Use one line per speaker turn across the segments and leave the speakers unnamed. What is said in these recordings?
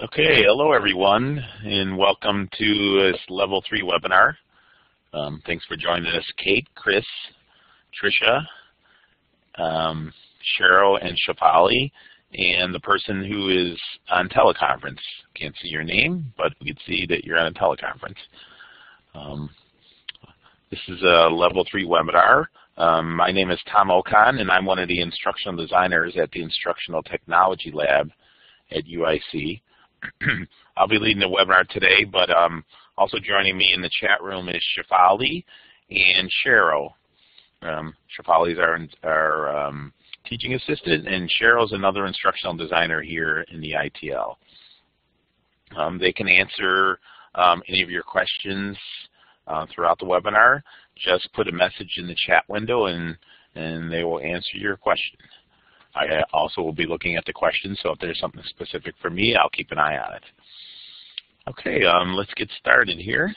Okay, hello everyone, and welcome to this Level 3 webinar. Thanks for joining us, Kate, Chris, Tricia, Cheryl, and Shafali, and the person who is on teleconference. Can't see your name, but we can see that you're on a teleconference. This is a Level 3 webinar. My name is Tom Ocon, and I'm one of the instructional designers at the Instructional Technology Lab at UIC. I'll be leading the webinar today, but also joining me in the chat room is Shafali and Cheryl. Shafali is our teaching assistant, and Cheryl is another instructional designer here in the ITL. They can answer any of your questions throughout the webinar. Just put a message in the chat window, and they will answer your question. I also will be looking at the questions, so if there's something specific for me, I'll keep an eye on it. Okay, let's get started here.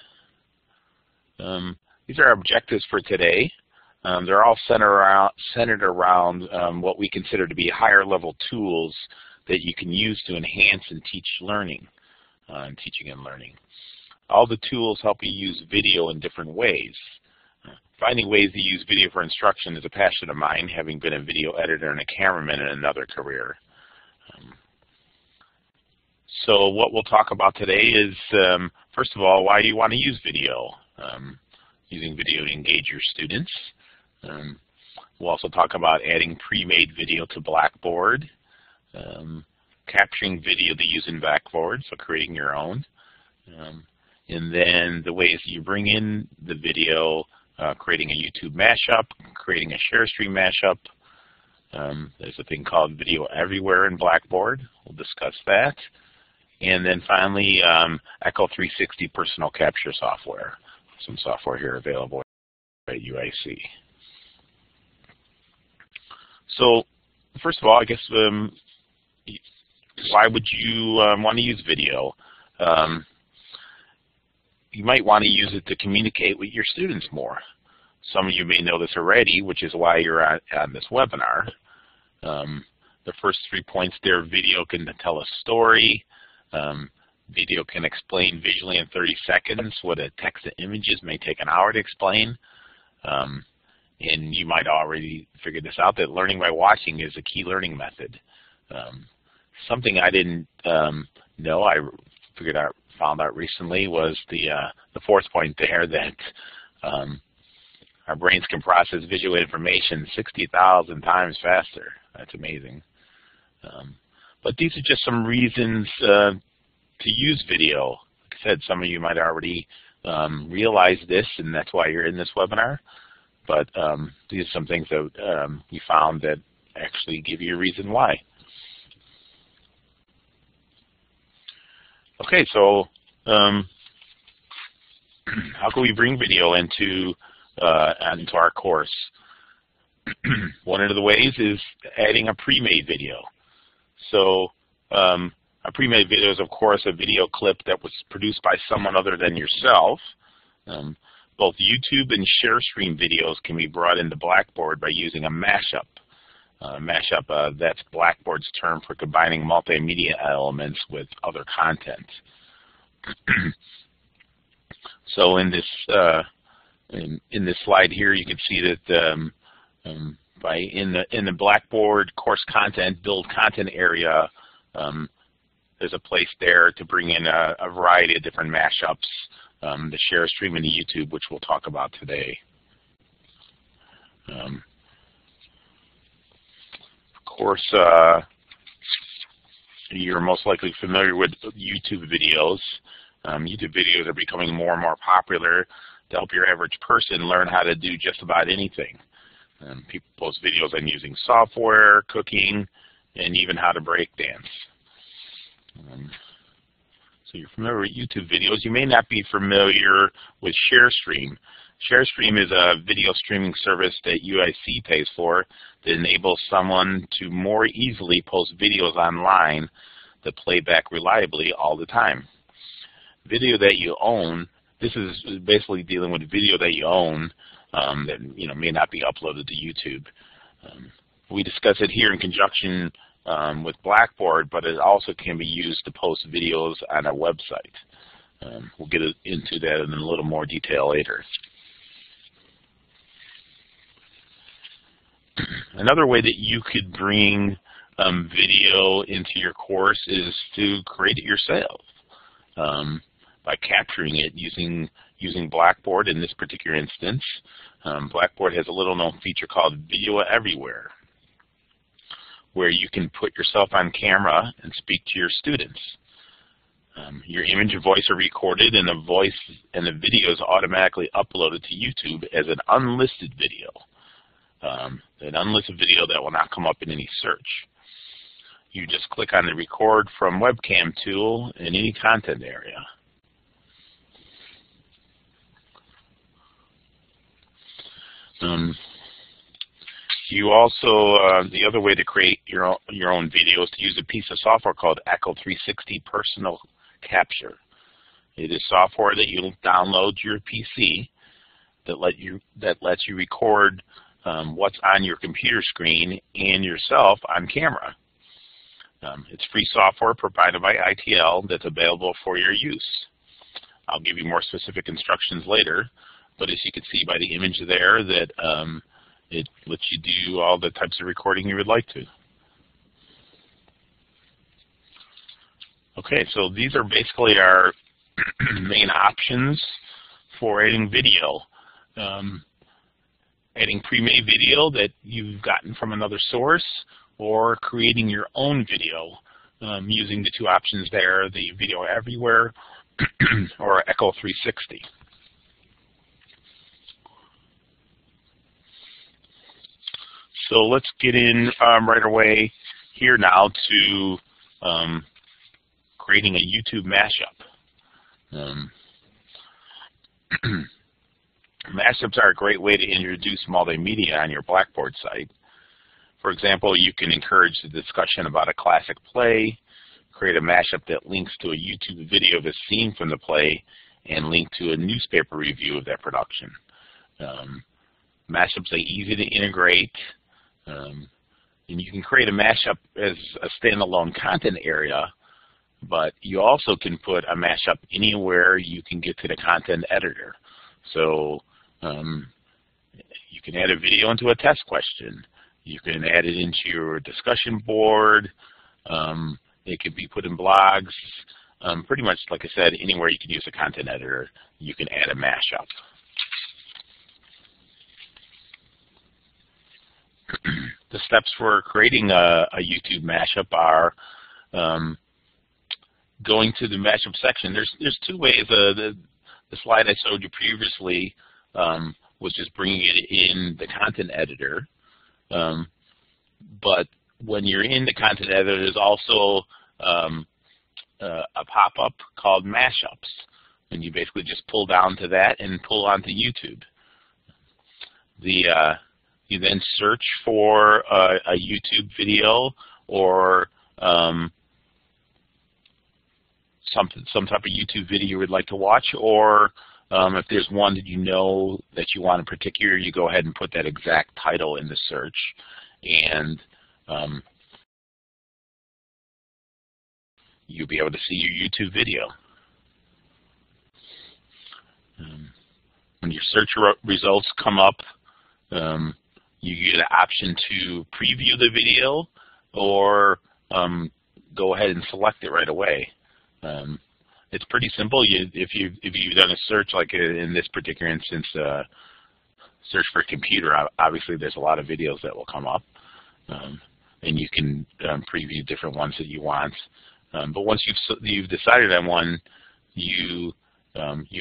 These are our objectives for today. They're all centered around what we consider to be higher level tools that you can use to enhance and teach learning, teaching and learning. All the tools help you use video in different ways. Finding ways to use video for instruction is a passion of mine, having been a video editor and a cameraman in another career. So what we'll talk about today is, first of all, why do you want to use video? Using video to engage your students. We'll also talk about adding pre-made video to Blackboard, capturing video to use in Blackboard, so creating your own. And then the ways that you bring in the video, creating a YouTube mashup, creating a share stream mashup. There's a thing called Video Everywhere in Blackboard. We'll discuss that. And then finally, Echo 360 personal capture software. Some software here available at UIC. So first of all, I guess, why would you want to use video? You might want to use it to communicate with your students more. Some of you may know this already, which is why you're on this webinar. The first 3 points there: video can tell a story. Video can explain visually in 30 seconds what a text and images may take an hour to explain. And you might already figure this out, that learning by watching is a key learning method. Something I didn't know, I found out recently, was the fourth point there, that our brains can process visual information 60,000 times faster. That's amazing. But these are just some reasons to use video. Like I said, some of you might already realize this, and that's why you're in this webinar. But these are some things that we found that actually give you a reason why. Okay, so how can we bring video into our course? One of the ways is adding a pre-made video. So a pre-made video is, of course, a video clip that was produced by someone other than yourself. Both YouTube and share stream videos can be brought into Blackboard by using a mashup. Mashup, that's Blackboard's term for combining multimedia elements with other content. So in this slide here, you can see that in the Blackboard course content, build content area, there's a place there to bring in a variety of different mashups, the share stream into YouTube, which we'll talk about today. Of course, you're most likely familiar with YouTube videos. YouTube videos are becoming more and more popular to help your average person learn how to do just about anything. People post videos on using software, cooking, and even how to break dance. So you're familiar with YouTube videos. You may not be familiar with ShareStream. ShareStream is a video streaming service that UIC pays for that enables someone to more easily post videos online that play back reliably all the time. Video that you own, this is basically dealing with video that you own that may not be uploaded to YouTube. We discuss it here in conjunction with Blackboard, but it also can be used to post videos on a website. We'll get into that in a little more detail later. Another way that you could bring video into your course is to create it yourself by capturing it using Blackboard in this particular instance. Blackboard has a little-known feature called Video Everywhere, where you can put yourself on camera and speak to your students. Your image and voice are recorded, and the voice and the video is automatically uploaded to YouTube as an unlisted video. An unlisted video that will not come up in any search. You just click on the Record from Webcam tool in any content area. You also, the other way to create your own video is to use a piece of software called Echo 360 Personal Capture. It is software that you'll download to your PC that lets you record what's on your computer screen and yourself on camera. It's free software provided by ITL that's available for your use. I'll give you more specific instructions later, but as you can see by the image there, that it lets you do all the types of recording you would like to. Okay, so these are basically our main options for adding video. Adding pre-made video that you've gotten from another source, or creating your own video using the two options there, the Video Everywhere or Echo 360. So let's get in right away here now to creating a YouTube mashup. Mashups are a great way to introduce multimedia on your Blackboard site. For example, you can encourage the discussion about a classic play, create a mashup that links to a YouTube video of a scene from the play, and link to a newspaper review of that production. Mashups are easy to integrate, and you can create a mashup as a standalone content area, but you also can put a mashup anywhere you can get to the content editor. So you can add a video into a test question. You can add it into your discussion board. It can be put in blogs. Pretty much, like I said, anywhere you can use a content editor, you can add a mashup. The steps for creating a YouTube mashup are going to the mashup section. There's two ways. The slide I showed you previously was just bringing it in the content editor. But when you're in the content editor, there's also a pop-up called Mashups. And you basically just pull down to that and pull onto YouTube. You then search for a YouTube video or some type of YouTube video you would like to watch, or if there's one that you know that you want in particular, you go ahead and put that exact title in the search, and you'll be able to see your YouTube video. When your search results come up, you get an option to preview the video or go ahead and select it right away. It's pretty simple. If you've done a search, like in this particular instance, search for computer, obviously there's a lot of videos that will come up, and you can preview different ones that you want. But once you've decided on one, you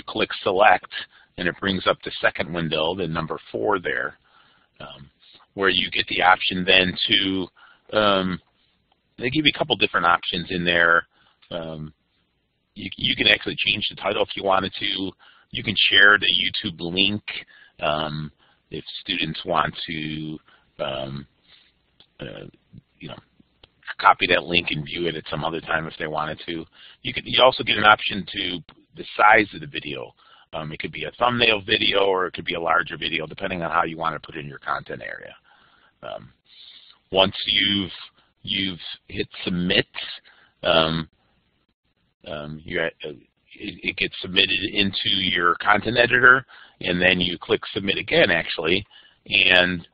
click select, and it brings up the second window, the number 4 there, where you get the option then to, they give you a couple different options in there. You can actually change the title if you wanted to. You can share the YouTube link if students want to, copy that link and view it at some other time if they wanted to. You also get an option to the size of the video. It could be a thumbnail video or it could be a larger video, depending on how you want to put it in your content area. Once you've you've hit submit, it gets submitted into your content editor, and then you click submit again, actually, and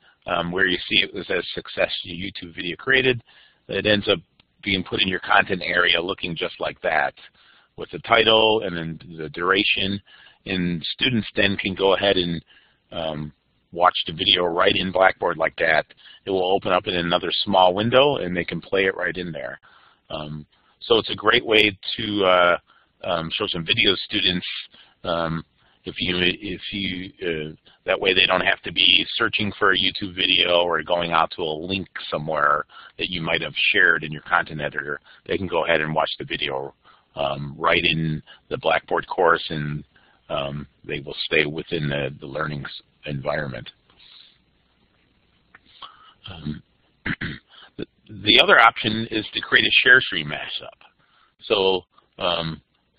where you see it says success YouTube video created, it ends up being put in your content area looking just like that, with the title and then the duration, and students then can go ahead and watch the video right in Blackboard like that. It will open up in another small window, and they can play it right in there. So it's a great way to show some video to students. That way they don't have to be searching for a YouTube video or going out to a link somewhere that you might have shared in your content editor. They can go ahead and watch the video right in the Blackboard course, and they will stay within the learning environment. The other option is to create a share stream mashup. So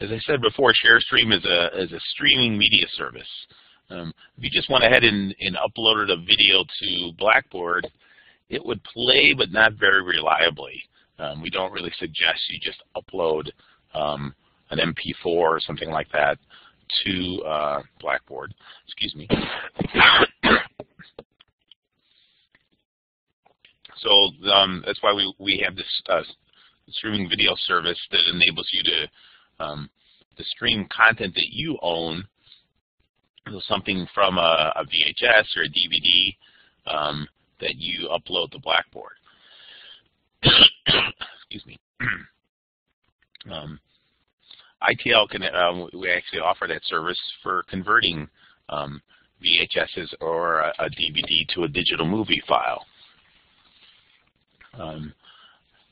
as I said before, ShareStream is a streaming media service. If you just went ahead and uploaded a video to Blackboard, it would play, but not very reliably. We don't really suggest you just upload an MP4 or something like that to Blackboard. Excuse me. So that's why we have this streaming video service that enables you to stream content that you own, so something from a VHS or a DVD that you upload to Blackboard. Excuse me. ITL can we actually offer that service for converting VHSs or a DVD to a digital movie file.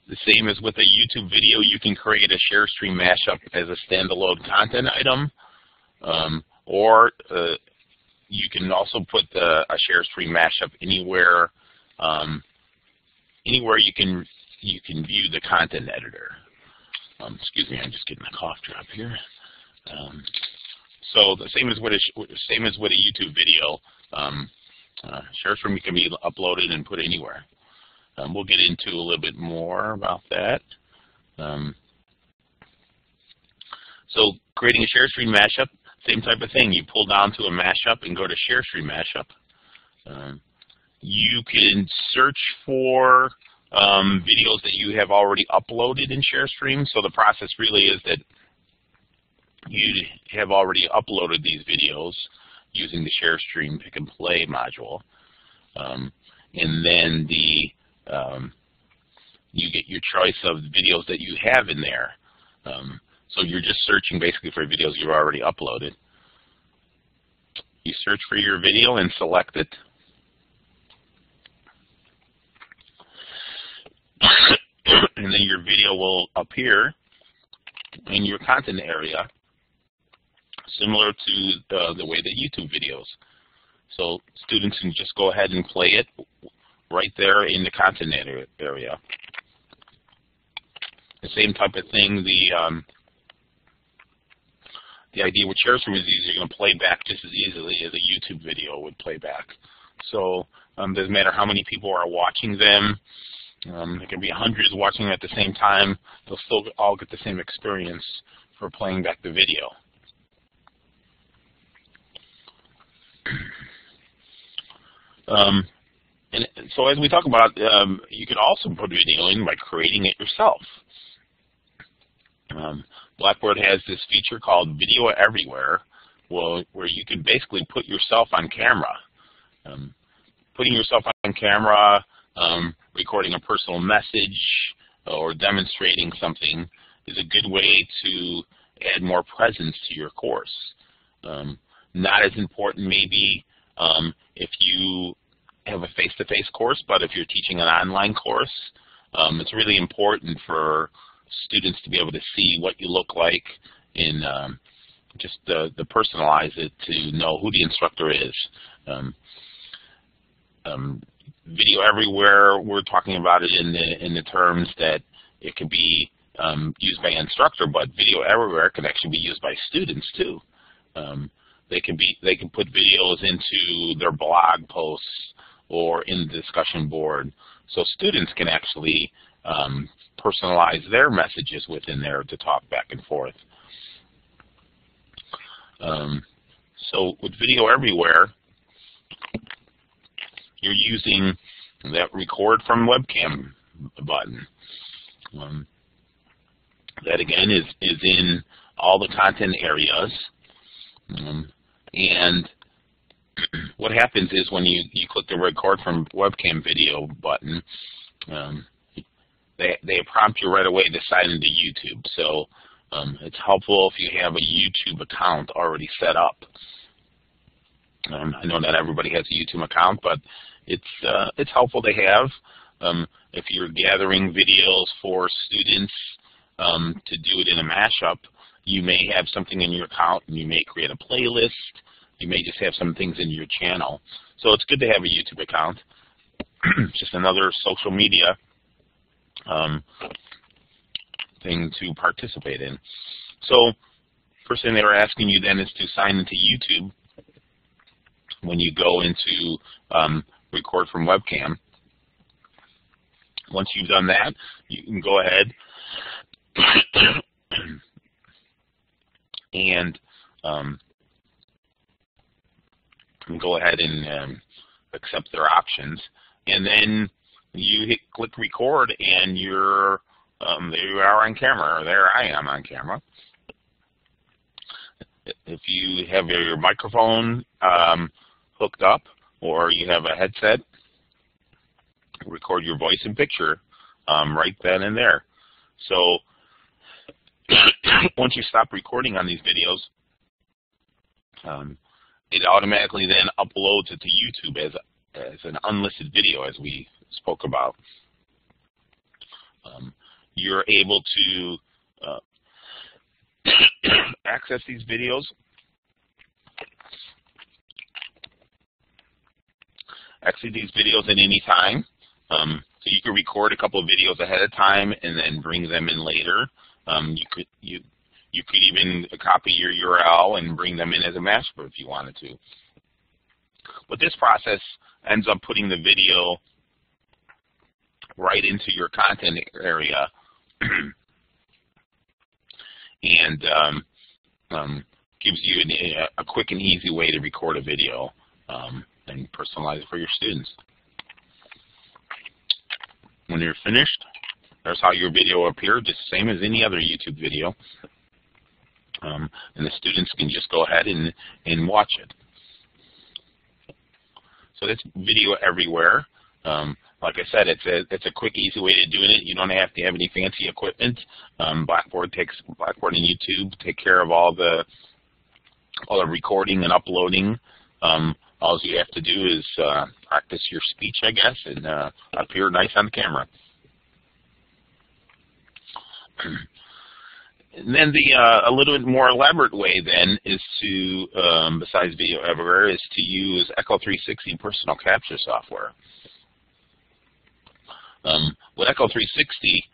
The same as with a YouTube video, you can create a ShareStream mashup as a standalone content item, or you can also put a ShareStream mashup anywhere anywhere you can view the content editor. Excuse me, I'm just getting a cough drop here. So the same as with a YouTube video, ShareStream can be uploaded and put anywhere. We'll get into a little bit more about that. So creating a ShareStream mashup, same type of thing. You pull down to a mashup and go to ShareStream mashup. You can search for videos that you have already uploaded in ShareStream. So the process really is that you have already uploaded these videos using the ShareStream Pick and Play module. And then you get your choice of videos that you have in there. So you're just searching basically for videos you've already uploaded. You search for your video and select it. And then your video will appear in your content area, similar to the way that YouTube videos. So students can just go ahead and play it right there in the content area. The same type of thing, the idea with ShareStream is you're going to play back just as easily as a YouTube video would play back. So doesn't matter how many people are watching them. There can be hundreds watching at the same time. They'll still all get the same experience for playing back the video. And so as we talk about, you can also put video in by creating it yourself. Blackboard has this feature called Video Everywhere, where you can basically put yourself on camera. Putting yourself on camera, recording a personal message, or demonstrating something is a good way to add more presence to your course. Not as important maybe if you have a face-to-face course, but if you're teaching an online course, it's really important for students to be able to see what you look like and just to personalize it, to know who the instructor is. Video Everywhere, we're talking about it in the terms that it can be used by an instructor, but Video Everywhere can actually be used by students too. They can put videos into their blog posts or in the discussion board, so students can actually personalize their messages within there to talk back and forth. So with video everywhere, you're using that record from webcam button. That again is in all the content areas. And what happens is when you click the record from webcam video button, they prompt you right away to sign into YouTube. So it's helpful if you have a YouTube account already set up. I know not everybody has a YouTube account, but it's helpful to have. If you're gathering videos for students to do it in a mashup, you may have something in your account, and you may create a playlist. You may just have some things in your channel. So it's good to have a YouTube account. Just another social media thing to participate in. So first thing they were asking you then is to sign into YouTube when you go into record from webcam. Once you've done that, you can go ahead and accept their options, and then you click record, and you're there you are on camera, or there I am on camera. If you have your microphone hooked up, or you have a headset, record your voice and picture right then and there. So once you stop recording on these videos, it automatically then uploads it to YouTube as an unlisted video, as we spoke about. You're able to access these videos at any time. So you can record a couple of videos ahead of time and then bring them in later. You could even copy your URL and bring them in as a mashup if you wanted to. But this process ends up putting the video right into your content area and gives you a quick and easy way to record a video and personalize it for your students. When you're finished, there's how your video will appear, just the same as any other YouTube video. And the students can just go ahead and watch it. So that's video everywhere. Like I said, it's a quick, easy way to doing it. You don't have to have any fancy equipment. Blackboard and YouTube take care of all the recording and uploading. All you have to do is practice your speech, I guess, and appear nice on the camera. And then a little bit more elaborate way then is to, besides video everywhere, is to use Echo 360 personal capture software. With Echo 360,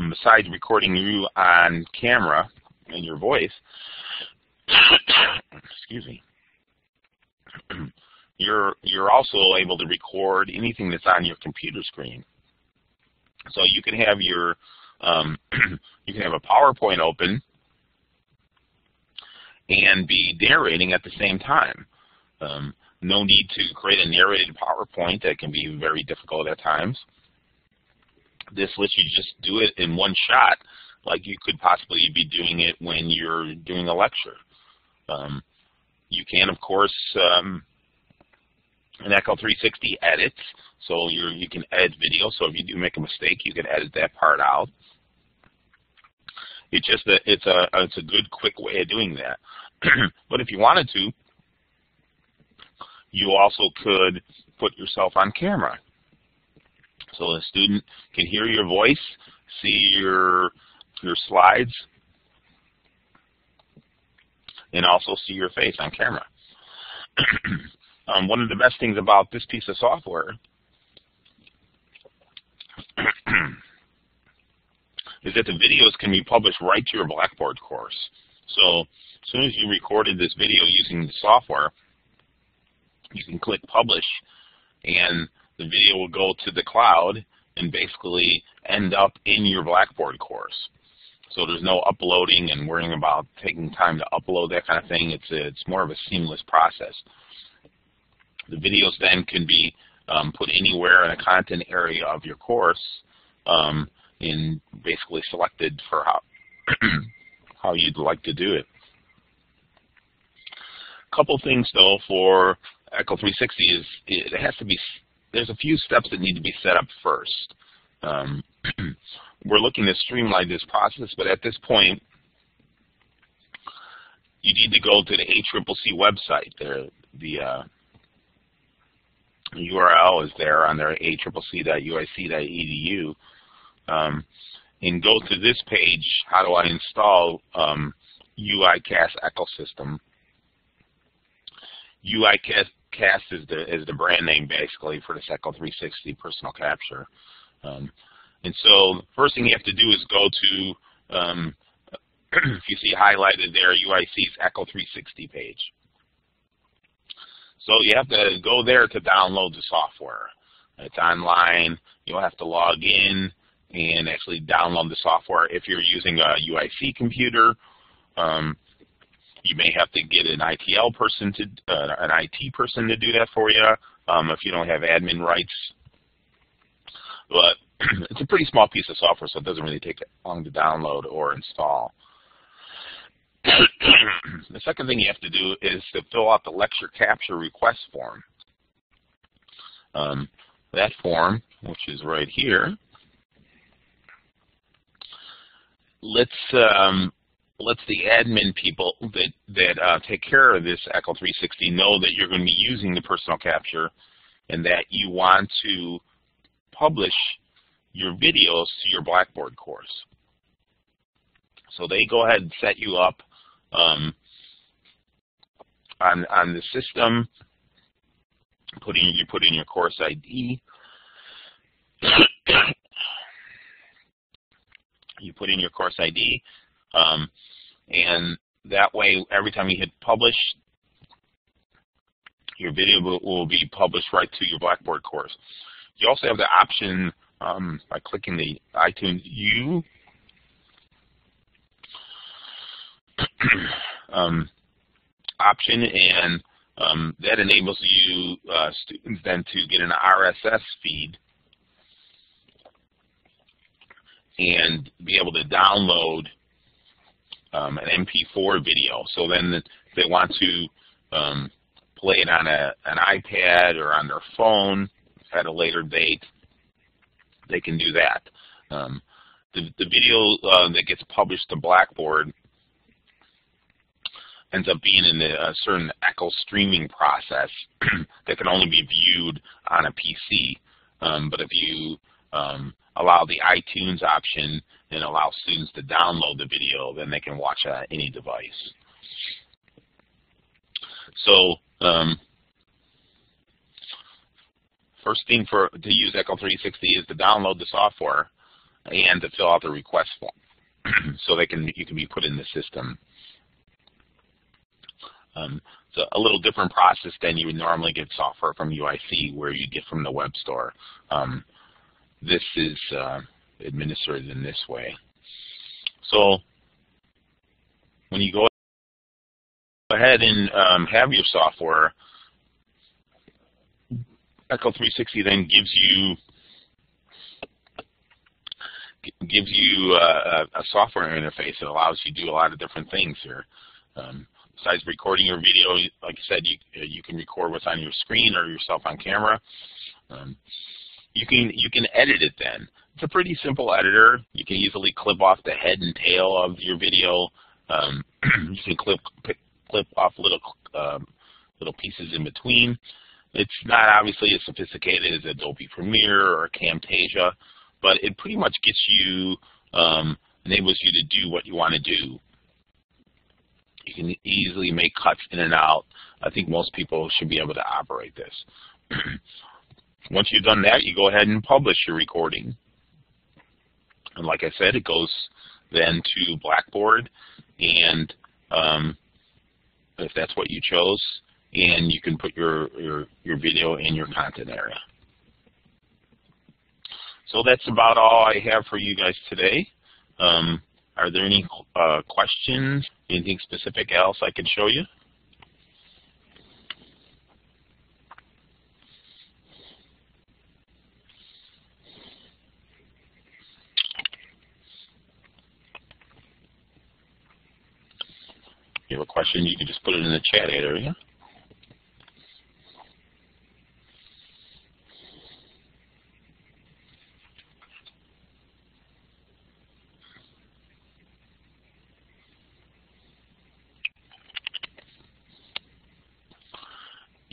besides recording you on camera and your voice, excuse me, you're also able to record anything that's on your computer screen. So you can have your you can have a PowerPoint open and be narrating at the same time. No need to create a narrated PowerPoint. That can be very difficult at times. This lets you just do it in one shot, like you could possibly be doing it when you're doing a lecture. You can, of course, in Echo 360 edit, so you can edit video. So if you do make a mistake, you can edit that part out. It's just that it's a good, quick way of doing that. But if you wanted to, you also could put yourself on camera, so the student can hear your voice, see your slides, and also see your face on camera. One of the best things about this piece of software is that the videos can be published right to your Blackboard course. So as soon as you recorded this video using the software, you can click publish, and the video will go to the cloud, and basically end up in your Blackboard course. So there's no uploading and worrying about taking time to upload, that kind of thing. It's more of a seamless process. The videos then can be put anywhere in a content area of your course, and basically selected for how you'd like to do it. A couple things though for Echo 360 is it has to be, there's a few steps that need to be set up first. We're looking to streamline this process, but at this point, you need to go to the ACCC website. The URL is there on their accc.uic.edu, and go to this page. How do I install UiCast Ecosystem? UiCast is the brand name basically for this Echo 360 personal capture. And so the first thing you have to do is go to, if you see highlighted there, UIC's Echo 360 page. So you have to go there to download the software. It's online. You'll have to log in and actually download the software. If you're using a UIC computer, you may have to get an IT person to do that for you if you don't have admin rights. But it's a pretty small piece of software, so it doesn't really take long to download or install. The second thing you have to do is to fill out the lecture capture request form. That form, which is right here, lets the admin people that take care of this Echo 360 know that you're going to be using the personal capture and that you want to publish your videos to your Blackboard course. So they go ahead and set you up on the system. You put in your course ID. You put in your course ID, and that way, every time you hit publish, your video will be published right to your Blackboard course. You also have the option by clicking the iTunes U option, and that enables you students then to get an RSS feed and be able to download an MP4 video. So then if they want to play it on an iPad or on their phone at a later date, they can do that. The video that gets published to Blackboard ends up being in a certain echo streaming process that can only be viewed on a PC. But if you allow the iTunes option and allow students to download the video, then they can watch it on any device. So first thing to use Echo 360 is to download the software and to fill out the request form so you can be put in the system. It's a little different process than you would normally get software from UIC, where you get from the web store. This is administered in this way. So when you go ahead and have your software, Echo 360 then gives you a software interface that allows you to do a lot of different things here. Besides recording your video, like I said, you can record what's on your screen or yourself on camera. You can edit it then. It's a pretty simple editor. You can easily clip off the head and tail of your video. You can clip off little pieces in between. It's not obviously as sophisticated as Adobe Premiere or Camtasia, but it pretty much gets you, enables you to do what you want to do. You can easily make cuts in and out. I think most people should be able to operate this. Once you've done that, you go ahead and publish your recording. And like I said, it goes then to Blackboard, and if that's what you chose, and you can put your video in your content area. So that's about all I have for you guys today. Are there any questions? Anything specific else I can show you? If you have a question, you can just put it in the chat area.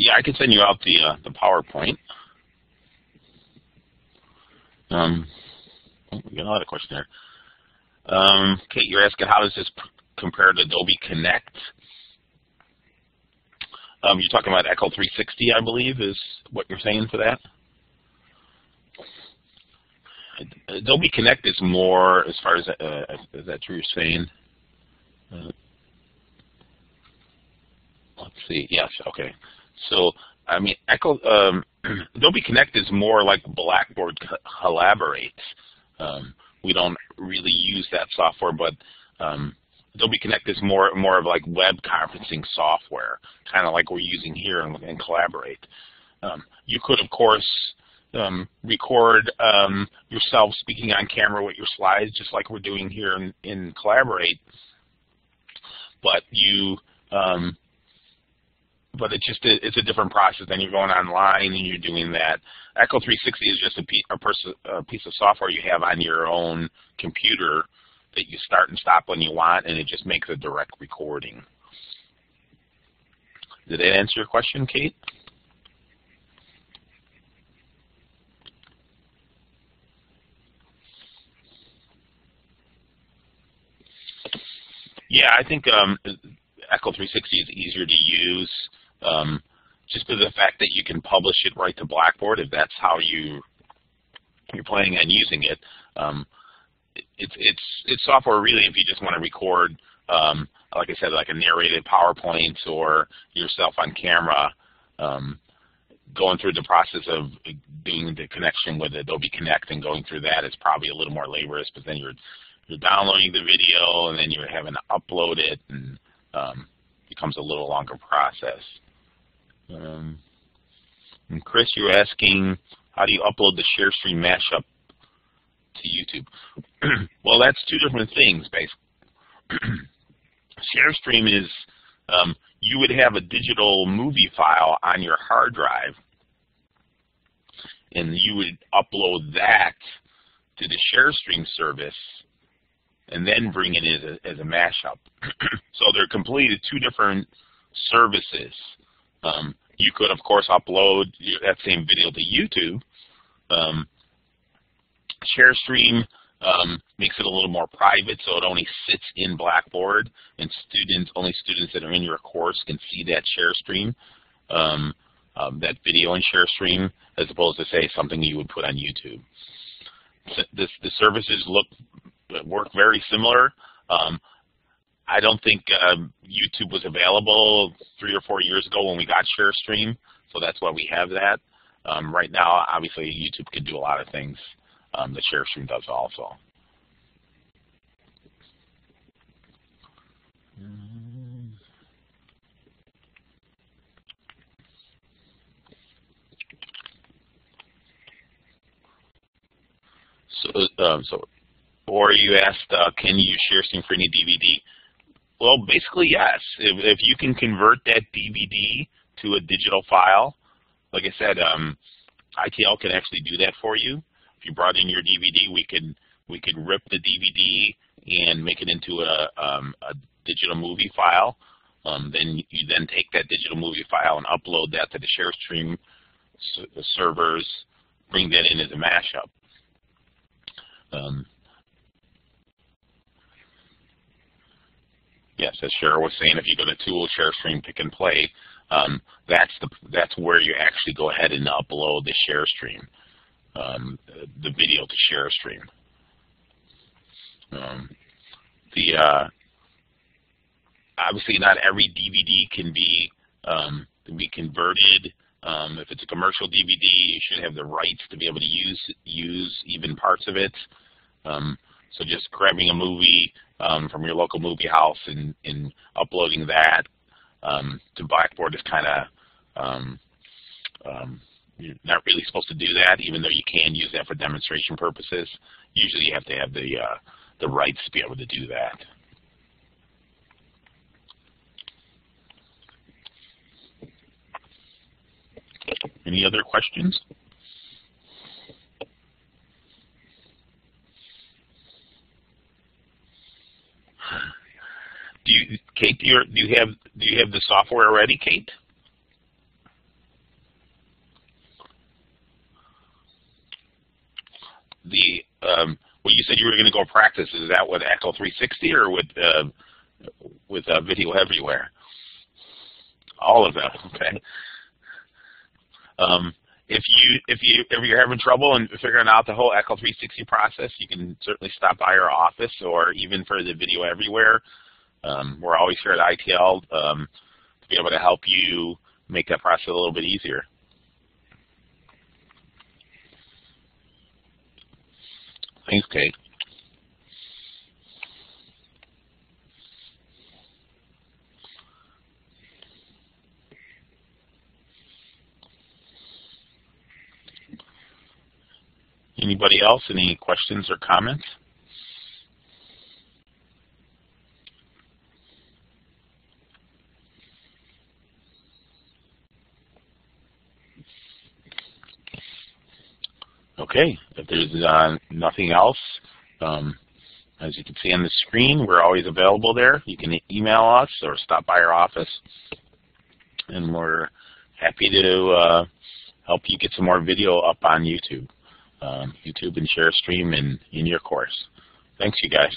Yeah, I can send you out the PowerPoint. We got another question there. Kate, you're asking how does this compare to Adobe Connect? You're talking about Echo 360, I believe, is what you're saying for that? Adobe Connect is more, as far as, is that true you're saying? Let's see, yes, okay. So, I mean, Adobe Connect is more like Blackboard collaborates. We don't really use that software, but Adobe Connect is more of like web conferencing software, kind of like we're using here in Collaborate. You could, of course, record yourself speaking on camera with your slides, just like we're doing here in Collaborate. But but it's a different process. Then you're going online and you're doing that. Echo 360 is just a piece of software you have on your own computer that you start and stop when you want, and it just makes a direct recording. Did that answer your question, Kate? Yeah, I think Echo 360 is easier to use, just because of the fact that you can publish it right to Blackboard if that's how you're planning on using it. It's software really if you just want to record, like I said, like a narrated PowerPoint or yourself on camera, going through the process of doing the connection with Adobe Connect and going through that is probably a little more laborious, but then you're downloading the video and then you're having to upload it, and becomes a little longer process. And Chris, you're asking, how do you upload the ShareStream mashup to YouTube? Well, that's two different things, basically. ShareStream is, you would have a digital movie file on your hard drive, and you would upload that to the ShareStream service and then bring it in as a mashup. So they're completely two different services. You could, of course, upload that same video to YouTube. ShareStream makes it a little more private, so it only sits in Blackboard, and only students that are in your course can see that ShareStream, that video in ShareStream, as opposed to, say, something you would put on YouTube. So the services work very similar. I don't think YouTube was available 3 or 4 years ago when we got ShareStream, so that's why we have that. Right now, obviously, YouTube can do a lot of things that ShareStream does also. Or you asked, can you use ShareStream for any DVD? Well, basically, yes. If you can convert that DVD to a digital file, like I said, ITL can actually do that for you. If you brought in your DVD, we could rip the DVD and make it into a digital movie file. Then you take that digital movie file and upload that to the ShareStream servers, bring that in as a mashup. Yes, as Cheryl was saying, if you go to Tools, ShareStream, Pick and Play, that's where you actually go ahead and upload the ShareStream, the video to ShareStream. Obviously, not every DVD can be converted If it's a commercial DVD, you should have the rights to be able to use even parts of it. So just grabbing a movie from your local movie house and uploading that to Blackboard is kind of you're not really supposed to do that, even though you can use that for demonstration purposes. Usually you have to have the rights to be able to do that. Any other questions? Kate, do you have the software already, Kate? Well, you said you were going to go practice. Is that with Echo 360 or with Video Everywhere? All of them. Okay. If you're having trouble in figuring out the whole Echo 360 process, you can certainly stop by our office, or even for the Video Everywhere. We're always here at ITL to be able to help you make that process a little bit easier. Thanks, Kate. Anybody else? Any questions or comments? Okay, if there's nothing else, as you can see on the screen, we're always available there. You can email us or stop by our office, and we're happy to help you get some more video up on YouTube and share stream in your course. Thanks, you guys.